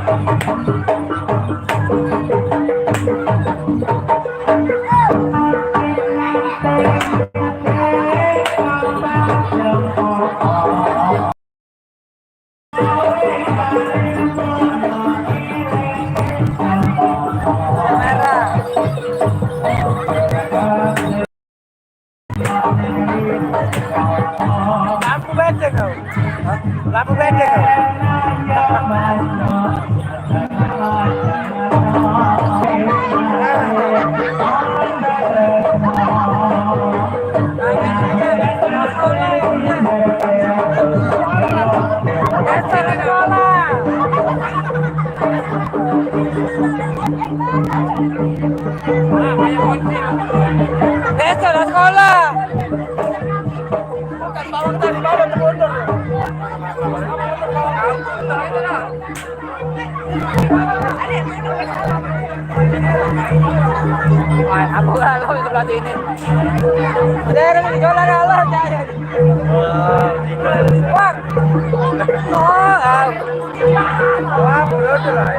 Lampu bete kau. Lampu bete kau. Besok lah sekolah. Bukan bawang tadi bawang termundur. Aku kalau sebelah sini. Udah ada di jalan Allah jaya. Wah. Wah, mulut lah.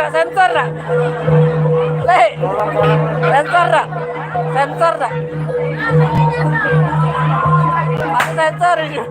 Sensor dah. Le. Sensor dah. Sensor dah. Mas sensor ini.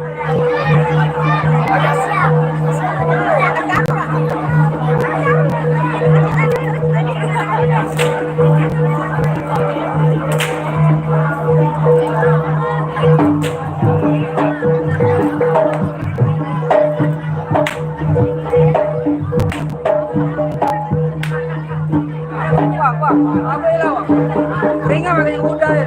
Ringan pakai kuda ya.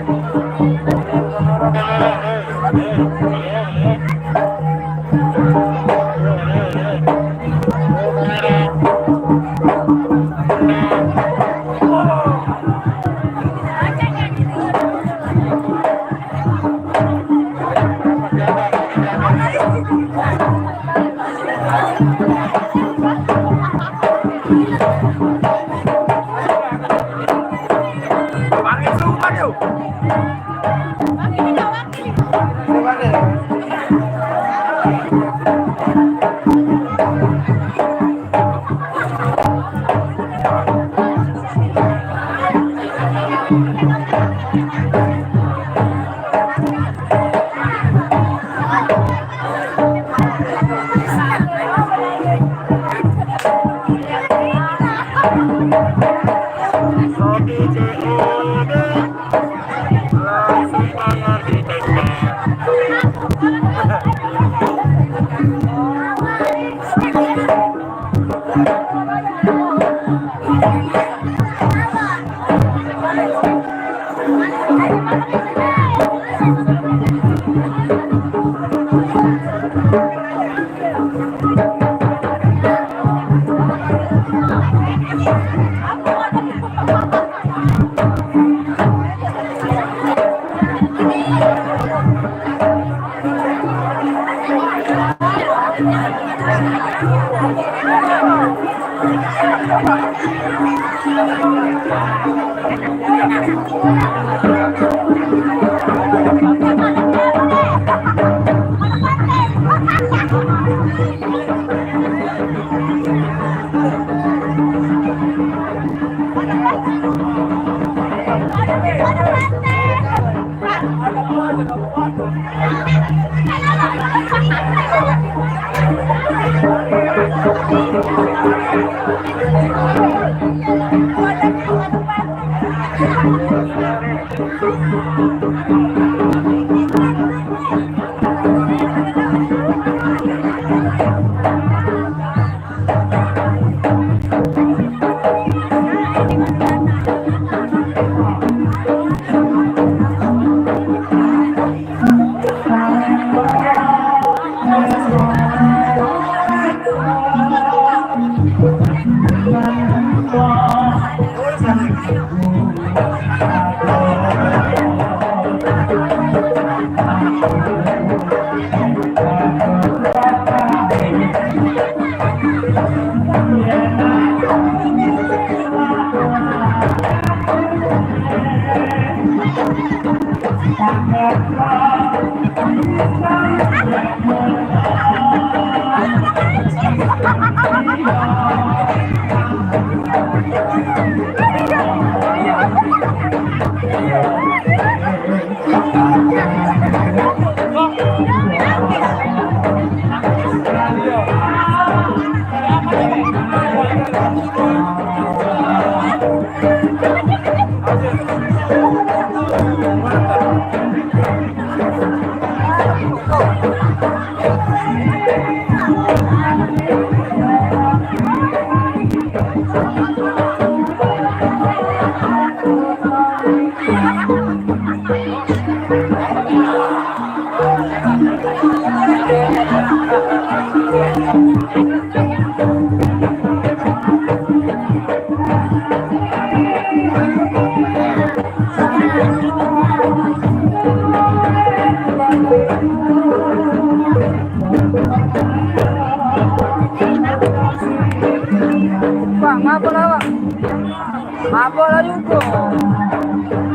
Apa lah juga.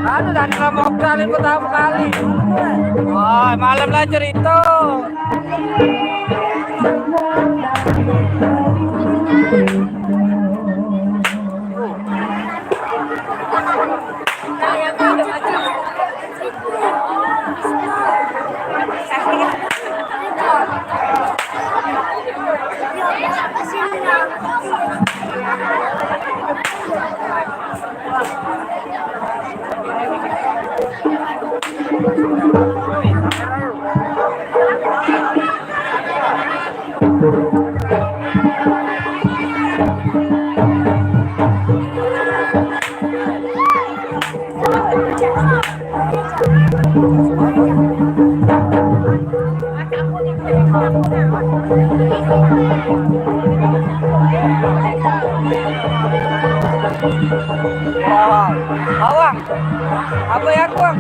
Aduh, dan mau kali pertama kali. Wah, malam lah cerita. Awang, apa ya kuang?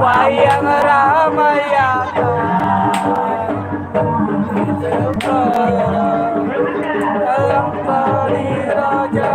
Wayang Ramayana dalam Bali Raja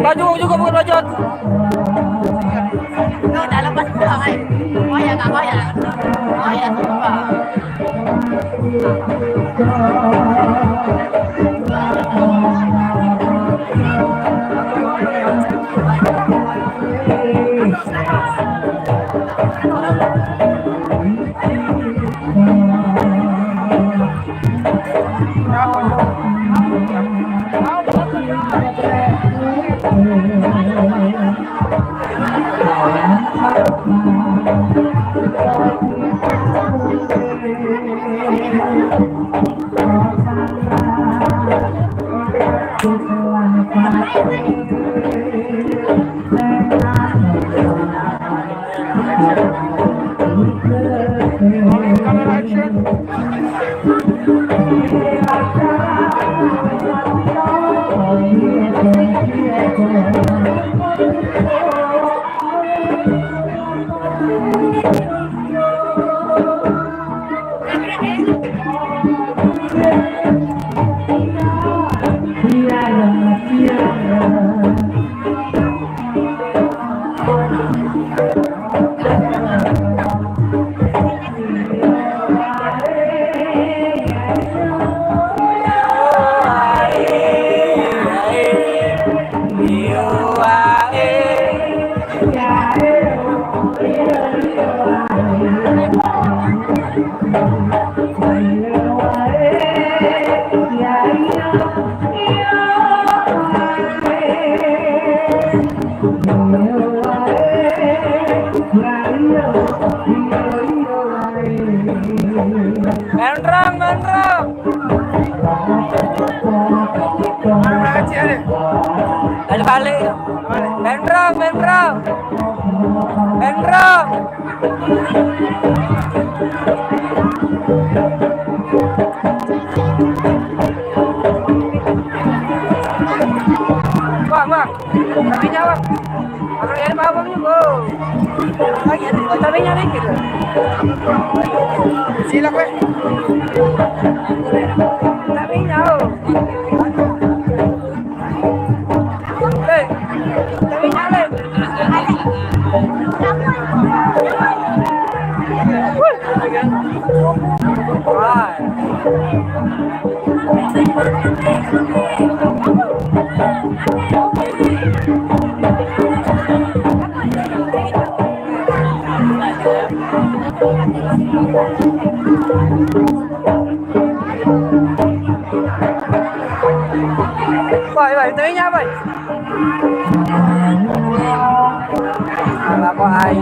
Baju juga bukan baju. Udah lepas pulang ay. Koyak nggak koyak? Koyak sumpah. Benrong. Ada balik. Benrong. Bang. Tapi jawab. Kalau yang apa juga. Tapi nyari gitu. Sila gue. Tapi nyawa. Tapi nyale. Boy, tới nha boy. Là có ai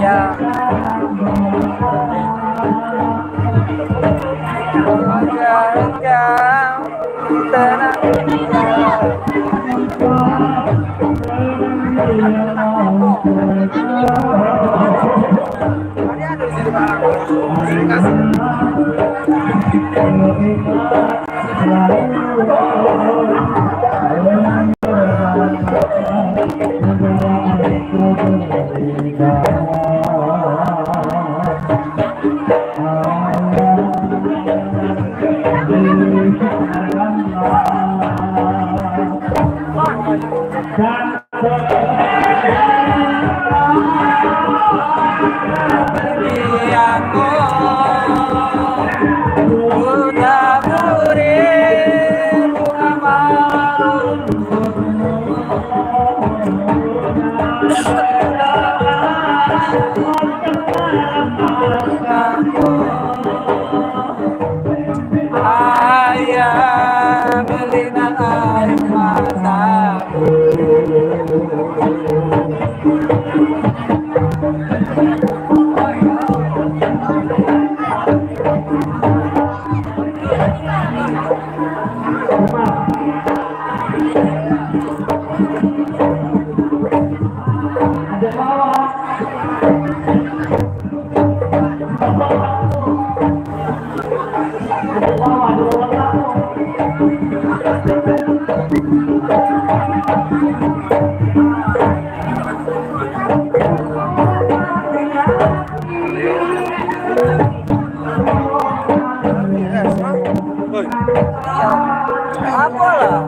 apa lah?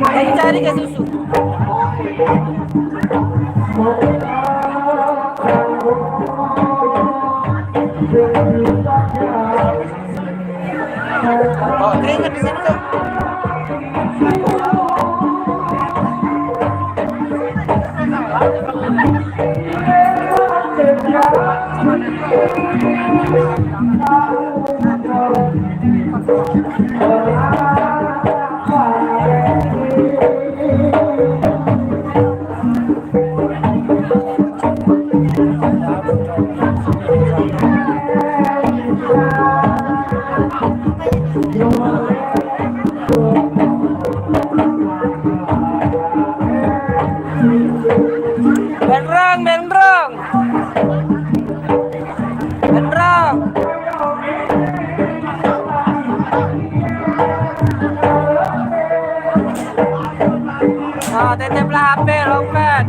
Lagi cari ke susu. Oh, keringet di sini tuh. Nah, titiplah HP Lompet.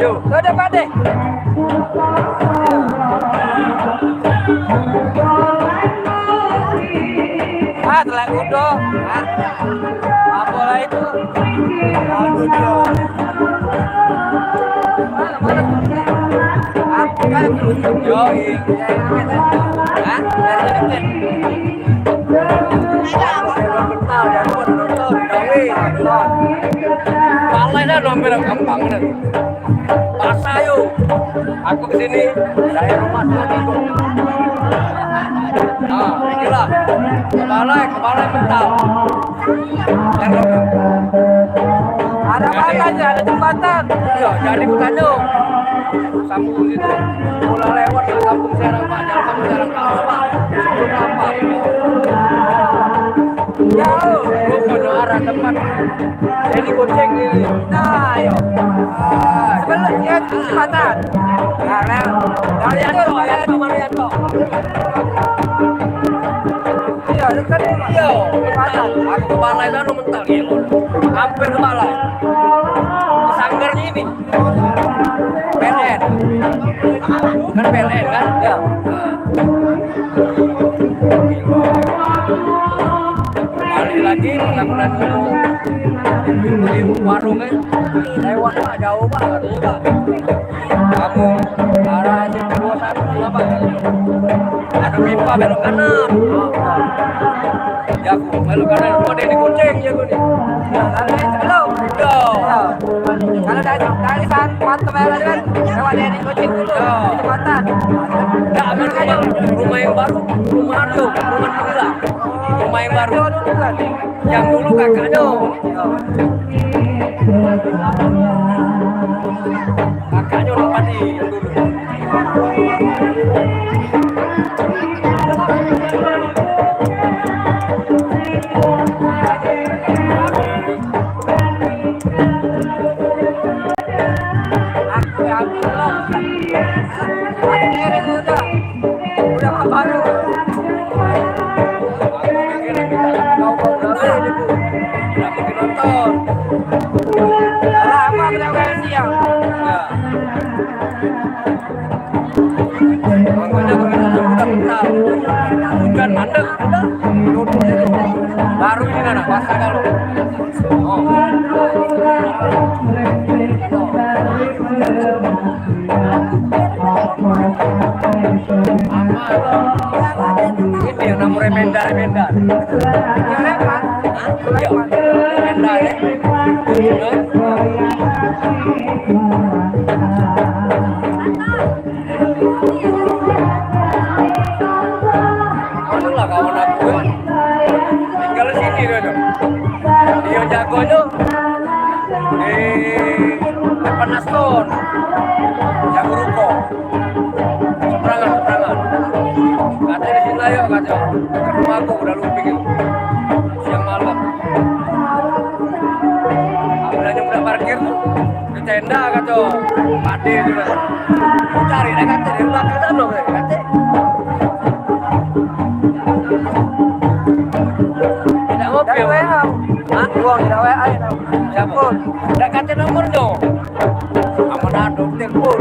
Yuk, ke depan deh. Telek udo. Apa itu? Palanya nomor gampang nih. Pasah yuk. Aku kesini dari rumah itu. Nah, inilah kepala mental. Ada apa aja, ada jembatan. Iya, jadi bukannya sambung situ. Bola lewat ke kampung Serang Pak, jalan kampung Serang Pak. Sebelum apa? Jauh, bukan arah tempat. Jadi kucing ini. Nah, ayo. Sebelum dia jembatan. Nah, Marianto. Iya, dekat iya. Aku ke balai sana mental gitu. Hampir ke balai. Ke sanggarnya ini. PLN. Kan PLN kan? Ya. Balik lagi mudah-mudahan di warungnya lewat Pak, jauh Pak, kamu arah jam 21 apa? Ada pipa belok kanan. Ya aku belok kanan, kok ini kucing ya gue nih. Halo. Kalau dari San mantep ya kan, lewat dari kucing dulu di jembatan. Enggak aman rumah yang baru, rumah itu, rumah Nila. Rumah yang baru. Yang dulu kakaknya. Kakaknya orang Padi yang dulu. Udah baru. Nonton. Lama berapa siang? Ya. Makanya hujan mandek. Baru ini nana basah kalau. Ini yang namanya Remenda. Remenda ya. Lah kawan aku tinggal di sini kan. Dia jagonya di depan Aston. Jago ruko. Seberangan. Kata di sini lah yuk kata. Ke rumah aku udah lumping itu. Siang malam. Apalagi udah parkir tuh di tenda kata. Padi juga. Cari deh kata di belakang sana kata. Tidak WA. Hah? Uang tidak WA. Siapa? Tidak kata nomornya. Amanado telepon.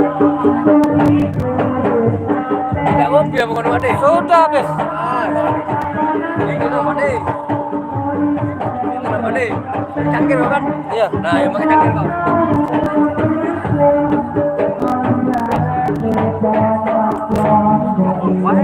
Tidak ngopi ya bukan Made. Sudah habis. Ini Made. Ini Made. Cangkir kan? Iya. Nah, yang pakai cangkir kau. Wah.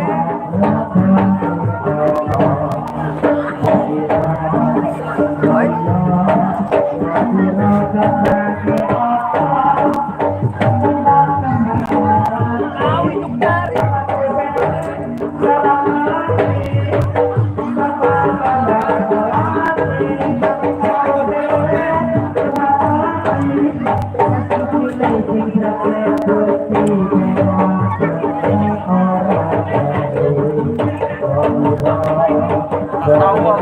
Tahu bang.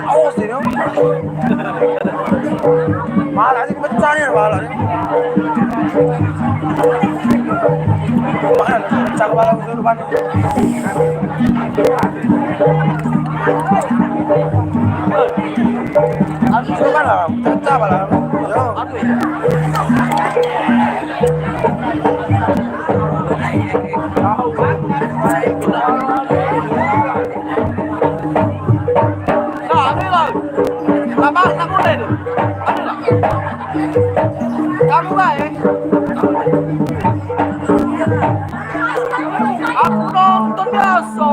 Awas ini. Malah sih pecah nih malah nih. Mana pecah kepala musuh depan. Itu kan lah, pecah malah. Yo. Bapak, tak boleh tu. Ada tak? Kamu baik. Aku nonton biasa.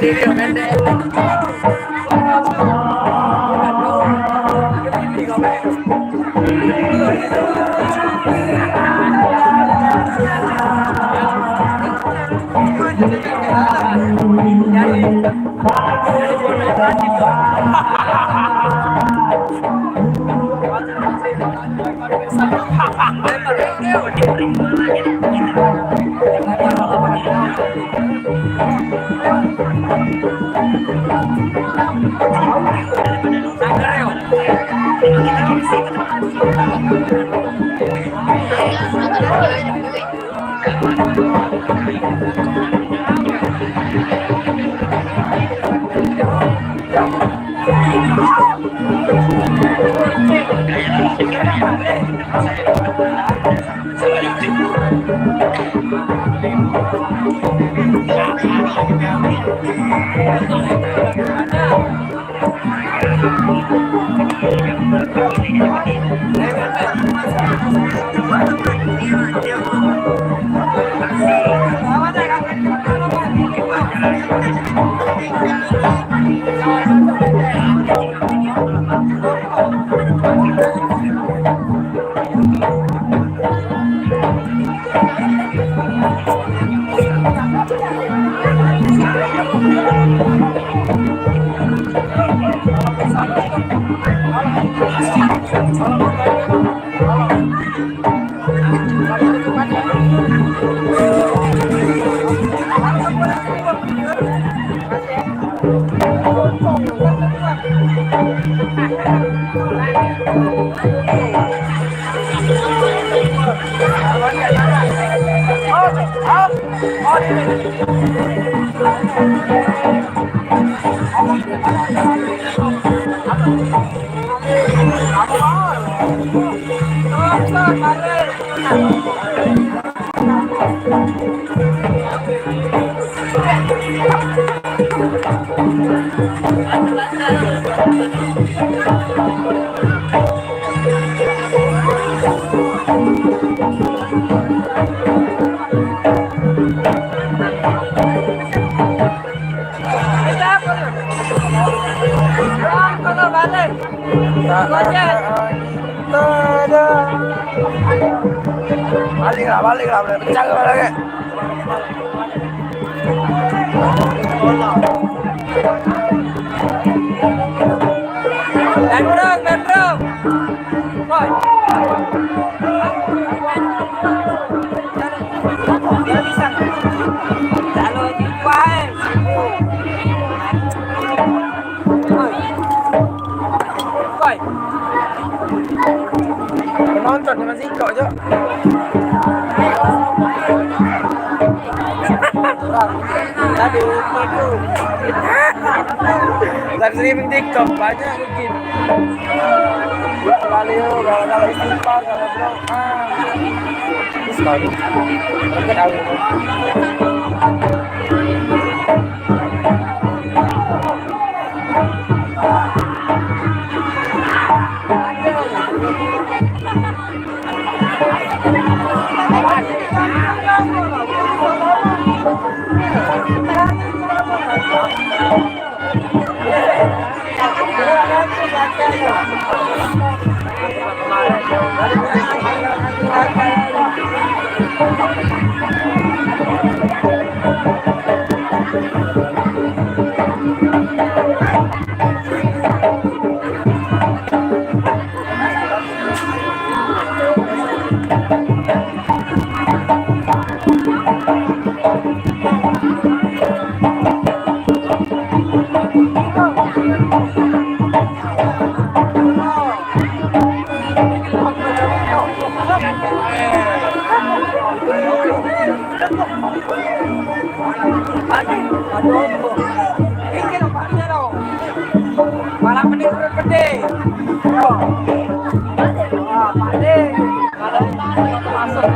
dia pendek. Balik lah, boleh pecah ke lagi. Gendrong. Boy. Bisa. Kalau di kuain. Boy. Penonton masih kok, Cok. Aduh, itu lagi streaming TikTok banyak mungkin. Kali kalau istighfar kalau doa. Sekali. Mungkin aku. Malah pedih. Masuk.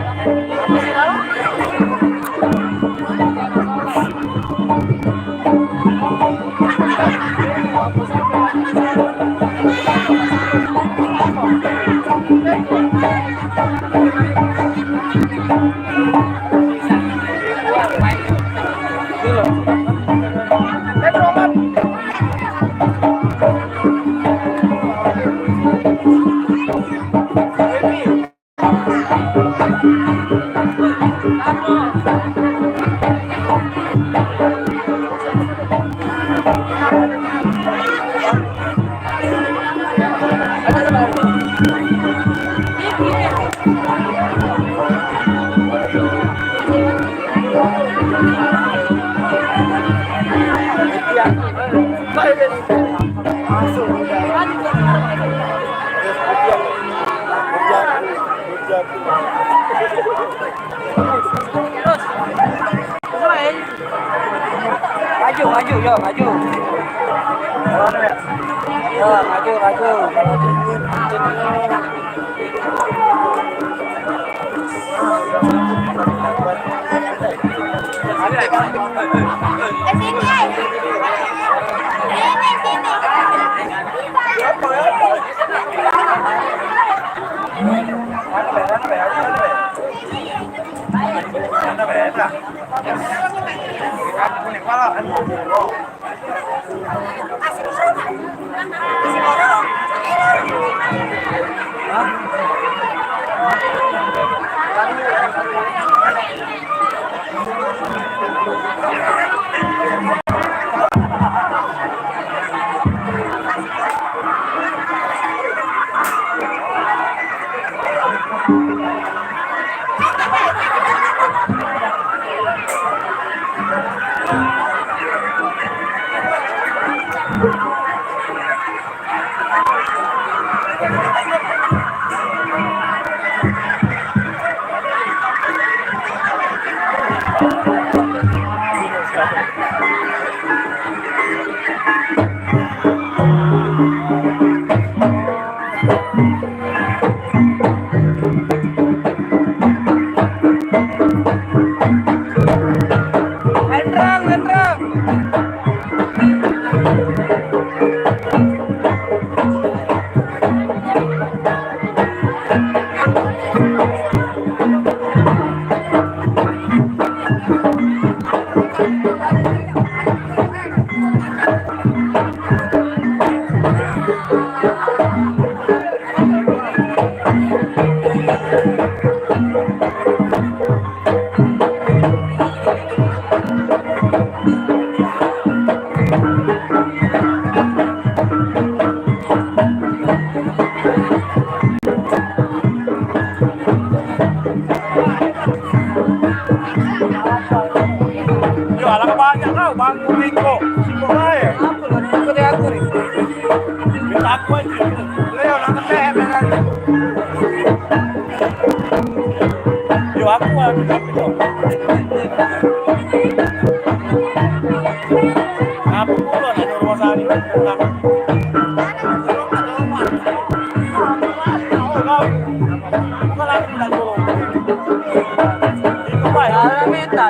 Yo, maju. Yo, maju, maju.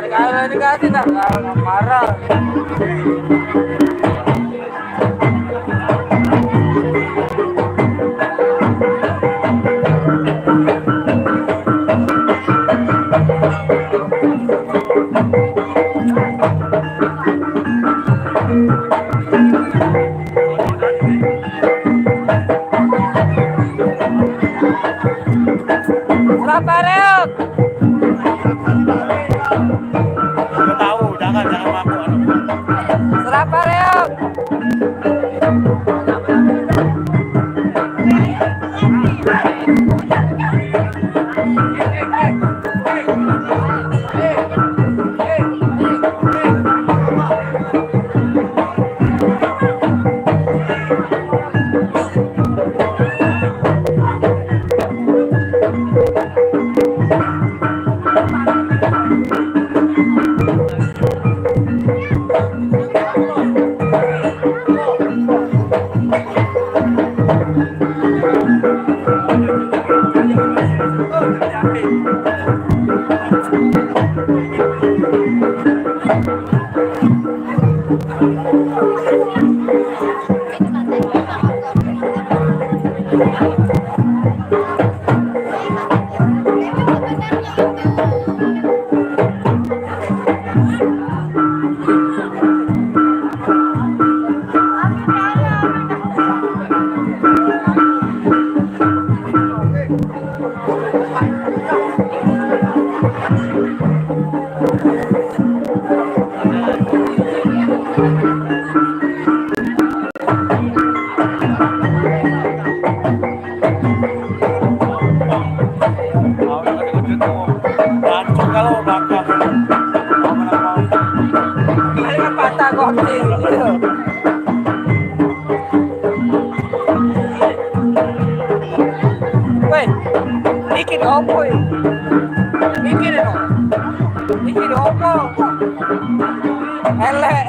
Kalau dikasih tak marah. Berapa reot? Tahu, jangan ngaku. Berapa reot? Bikin opo ya? Bikin dong. Bikin opo. Elek.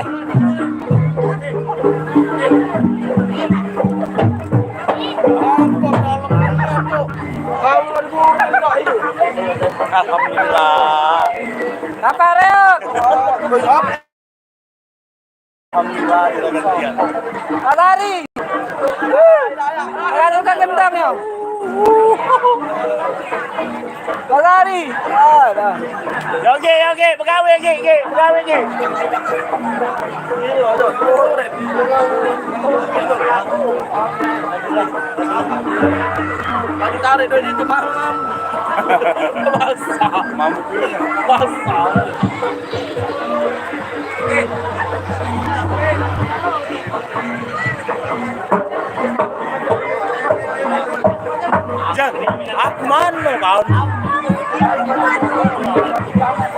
Alhamdulillah. Apa reok? Alhamdulillah dilakukan. Lari. Ayo kan gendam ya. Lari. Dah. Oke, pegawai oke. Lagi tarik dari itu malam. Basah, mampu basah. Jeng, aku mana kau?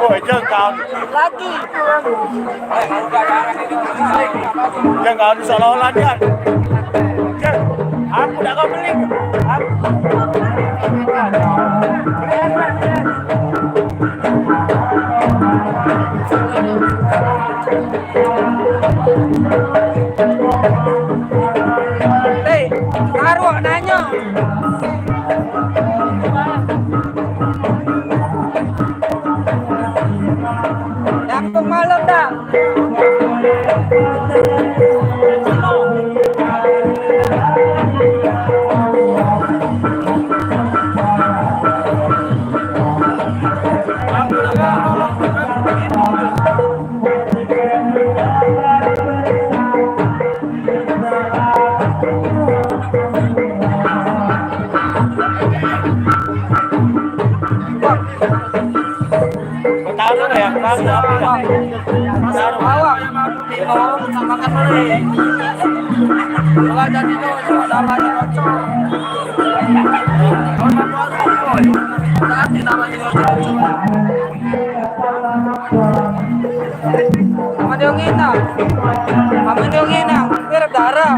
Oh, jeng kau. Lagi. Jeng kau di seolah-olah jeng. Jeng, aku dah kau beli. Hei, taruh nanya. Yang malam dah. Taruh ya, taruh. Bawa. Mau makan boleh. Kalau jadi tu, nama dia kocok. Nanti namanya kocok. Sama dia nginang. Sama dia nginang. Biar darah.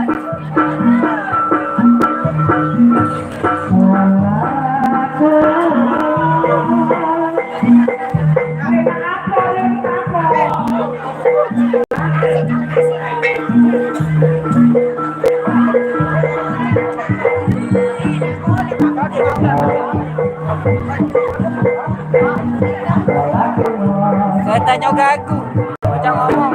Saya tanya ke aku, macam ngomong.